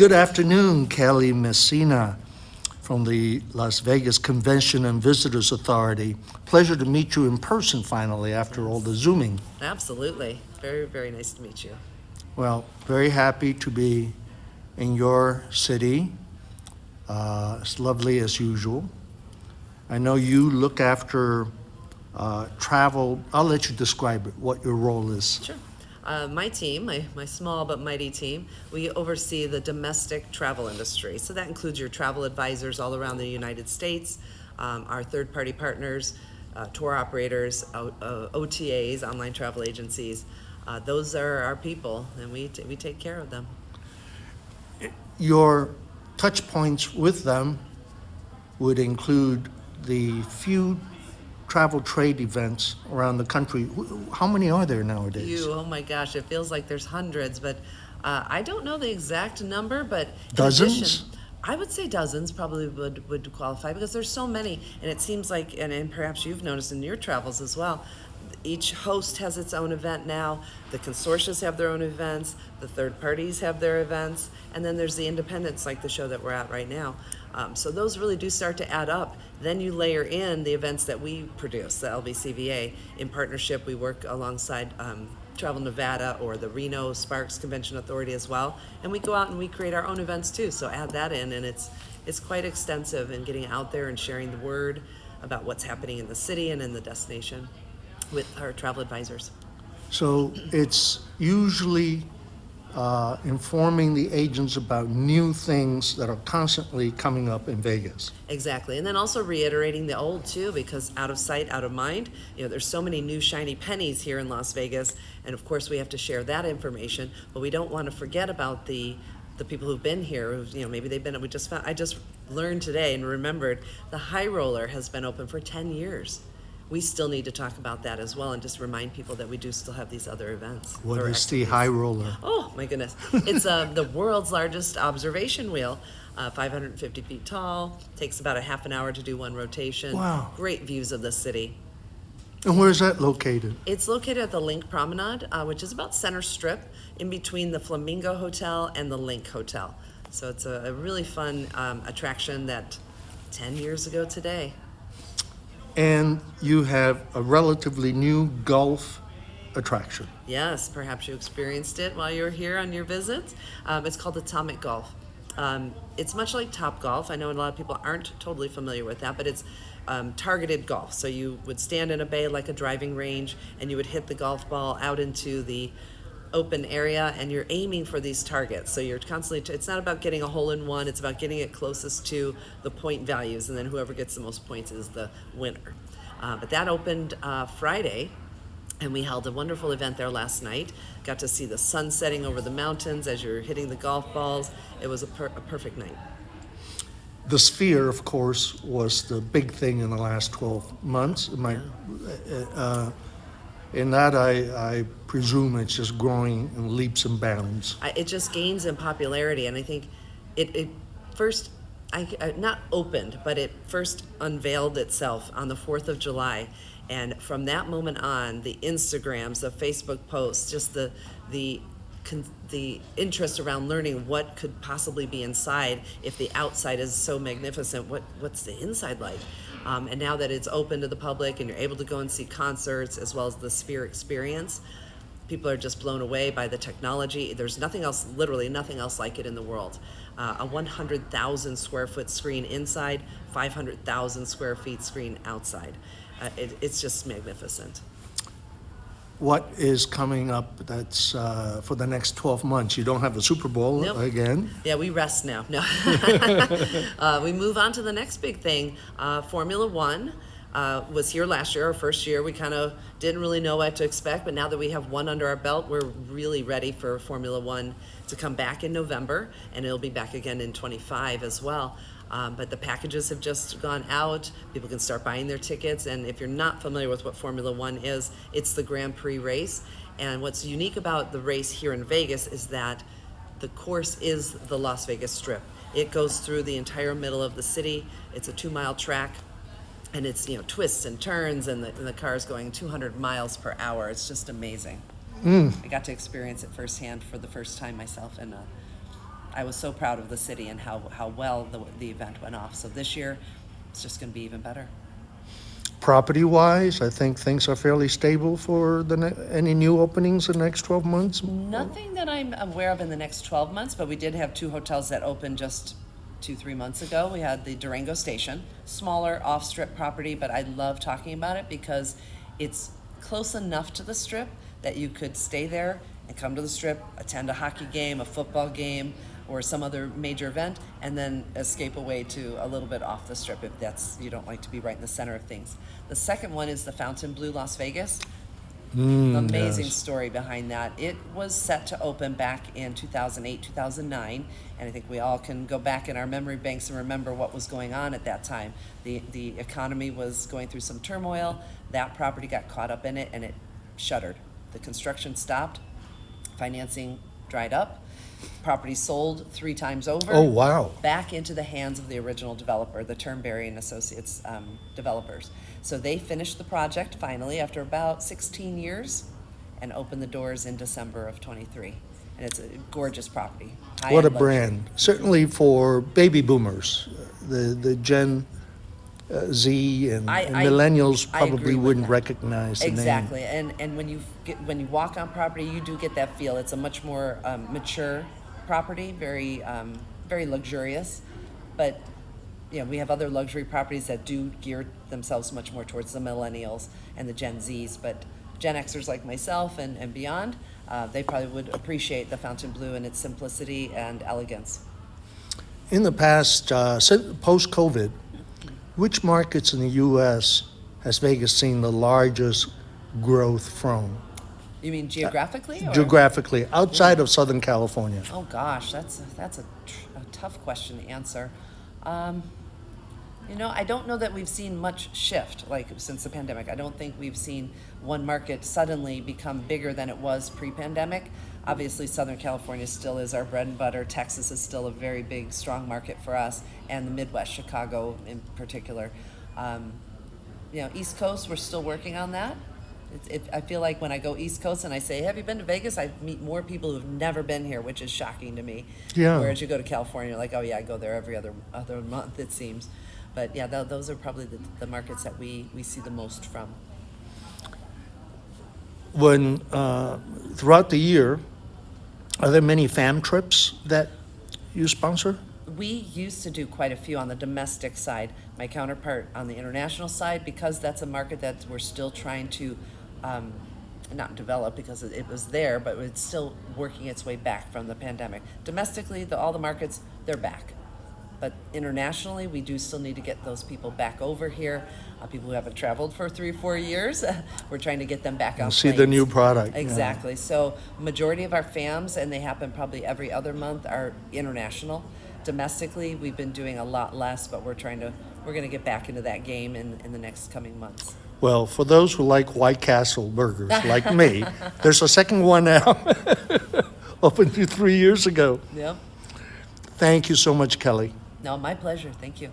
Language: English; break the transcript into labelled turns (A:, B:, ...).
A: Good afternoon, Kelly Messina from the Las Vegas Convention and Visitors Authority. Pleasure to meet you in person finally after all the Zooming.
B: Absolutely. Very, very nice to meet you.
A: Well, very happy to be in your city. It's lovely as usual. I know you look after travel. I'll let you describe it, what your role is.
B: Sure. My team, my small but mighty team, we oversee the domestic travel industry. So that includes your travel advisors all around the United States, our third-party partners, tour operators, OTAs, online travel agencies. Those are our people, and we take care of them.
A: Your touch points with them would include the few travel trade events around the country. How many are there nowadays?
B: Oh my gosh, it feels like there's hundreds, but I don't know the exact number, but in
A: Dozens?
B: addition, I would say dozens probably would qualify because there's so many, and it seems like, and perhaps you've noticed in your travels as well, each host has its own event now. The consortiums have their own events. The third parties have their events. And then there's the independents, like the show that we're at right now. So those really do start to add up. Then you layer in the events that we produce, the LVCVA. In partnership, we work alongside Travel Nevada or the Reno Sparks Convention Authority as well. And we go out and we create our own events too. So add that in, and it's quite extensive in getting out there and sharing the word about what's happening in the city and in the destination with our travel advisors.
A: So it's usually informing the agents about new things that are constantly coming up in Vegas.
B: Exactly. And then also reiterating the old too, because out of sight, out of mind. There's so many new shiny pennies here in Las Vegas, and of course we have to share that information, but we don't want to forget about the people who've been here, maybe they've been, I just learned today and remembered the High Roller has been open for 10 years. We still need to talk about that as well and just remind people that we do still have these other events.
A: What is the High Roller?
B: Oh my goodness. It's the world's largest observation wheel, 550 feet tall, takes about a half an hour to do one rotation.
A: Wow.
B: Great views of the city.
A: And where is that located?
B: It's located at the Link Promenade, which is about center strip in between the Flamingo Hotel and the Link Hotel. So it's a really fun attraction that 10 years ago today.
A: And you have a relatively new golf attraction.
B: Yes, perhaps you experienced it while you were here on your visit. It's called Atomic Golf. It's much like Top Golf. I know a lot of people aren't totally familiar with that, but it's targeted golf. So you would stand in a bay like a driving range, and you would hit the golf ball out into the open area, and you're aiming for these targets. So you're constantly, it's not about getting a hole in one, it's about getting it closest to the point values, and then whoever gets the most points is the winner. But that opened Friday, and we held a wonderful event there last night. Got to see the sun setting over the mountains as you're hitting the golf balls. It was a perfect night.
A: The Sphere, of course, was the big thing in the last 12 months. In that, I presume it's just growing in leaps and bounds.
B: It just gains in popularity, and I think it first, not opened, but it first unveiled itself on the 4th of July. And from that moment on, the Instagrams, the Facebook posts, just the interest around learning what could possibly be inside. If the outside is so magnificent, what's the inside like? And now that it's open to the public and you're able to go and see concerts as well as the Sphere experience, people are just blown away by the technology. There's nothing else, literally nothing else like it in the world. A 100,000 square foot screen inside, 500,000 square feet screen outside. It's just magnificent.
A: What is coming up that's for the next 12 months? You don't have a Super Bowl
B: Nope.
A: again?
B: Yeah, we rest now. No. We move on to the next big thing. Formula One was here last year, our first year. We kind of didn't really know what to expect, but now that we have one under our belt, we're really ready for Formula One to come back in November, and it'll be back again in 25 as well. But the packages have just gone out. People can start buying their tickets. And if you're not familiar with what Formula One is, it's the Grand Prix race. And what's unique about the race here in Vegas is that the course is the Las Vegas Strip. It goes through the entire middle of the city. It's a 2-mile track. And it's, twists and turns, and the car is going 200 miles per hour. It's just amazing. I got to experience it firsthand for the first time myself, and I was so proud of the city and how well the event went off. So this year, it's just going to be even better.
A: Property-wise, I think things are fairly stable for any new openings in the next 12 months.
B: Nothing that I'm aware of in the next 12 months, but we did have 2 hotels that opened just 2-3 months ago. We had the Durango Station, smaller off-strip property, but I love talking about it because it's close enough to the strip that you could stay there and come to the strip, attend a hockey game, a football game, or some other major event, and then escape away to a little bit off the strip if that's you don't like to be right in the center of things. The second one is the Fontainebleau Las Vegas. Amazing
A: Yes.
B: story behind that. It was set to open back in 2008, 2009, and I think we all can go back in our memory banks and remember what was going on at that time. The economy was going through some turmoil. That property got caught up in it, and it shuttered. The construction stopped, financing dried up, property sold 3 times over.
A: Oh, wow.
B: Back into the hands of the original developer, the Turnberry and Associates developers. So they finished the project finally after about 16 years and opened the doors in December of 23. And it's a gorgeous property.
A: What a
B: High-end luxury.
A: brand. Certainly for baby boomers, the Gen Z and millennials
B: I
A: probably
B: agree with
A: wouldn't
B: that.
A: recognize the name.
B: Exactly, and when you walk on property, you do get that feel. It's a much more mature property, very luxurious. But we have other luxury properties that do gear themselves much more towards the millennials and the Gen Zs. But Gen Xers like myself and beyond, they probably would appreciate the Fontainebleau and its simplicity and elegance.
A: In the past, post-COVID, which markets in the U.S. has Vegas seen the largest growth from?
B: You mean geographically? Or?
A: Geographically, outside of Southern California.
B: Oh gosh, that's a tough question to answer. I don't know that we've seen much shift since the pandemic. I don't think we've seen one market suddenly become bigger than it was pre-pandemic. Obviously, Southern California still is our bread and butter. Texas is still a very big, strong market for us, and the Midwest, Chicago in particular. East Coast, we're still working on that. I feel like when I go East Coast and I say, "Have you been to Vegas?" I meet more people who've never been here, which is shocking to me.
A: Yeah.
B: Whereas you go to California, like, "Oh yeah, I go there every other month," it seems. But yeah, those are probably the markets that we see the most from.
A: When throughout the year, are there many fam trips that you sponsor?
B: We used to do quite a few on the domestic side. My counterpart on the international side, because that's a market that we're still trying to not develop because it was there, but it's still working its way back from the pandemic. Domestically, all the markets, they're back. But internationally, we do still need to get those people back over here. People who haven't traveled for 3 or 4 years, we're trying to get them back on
A: See
B: planes.
A: the new product.
B: Exactly. So majority of our FAMs, and they happen probably every other month, are international. Domestically, we've been doing a lot less, but we're going to get back into that game in the next coming months.
A: Well, for those who like White Castle burgers, like me, there's a second one now, opened 3 years ago.
B: Yep.
A: Thank you so much, Kelly.
B: No, my pleasure. Thank you.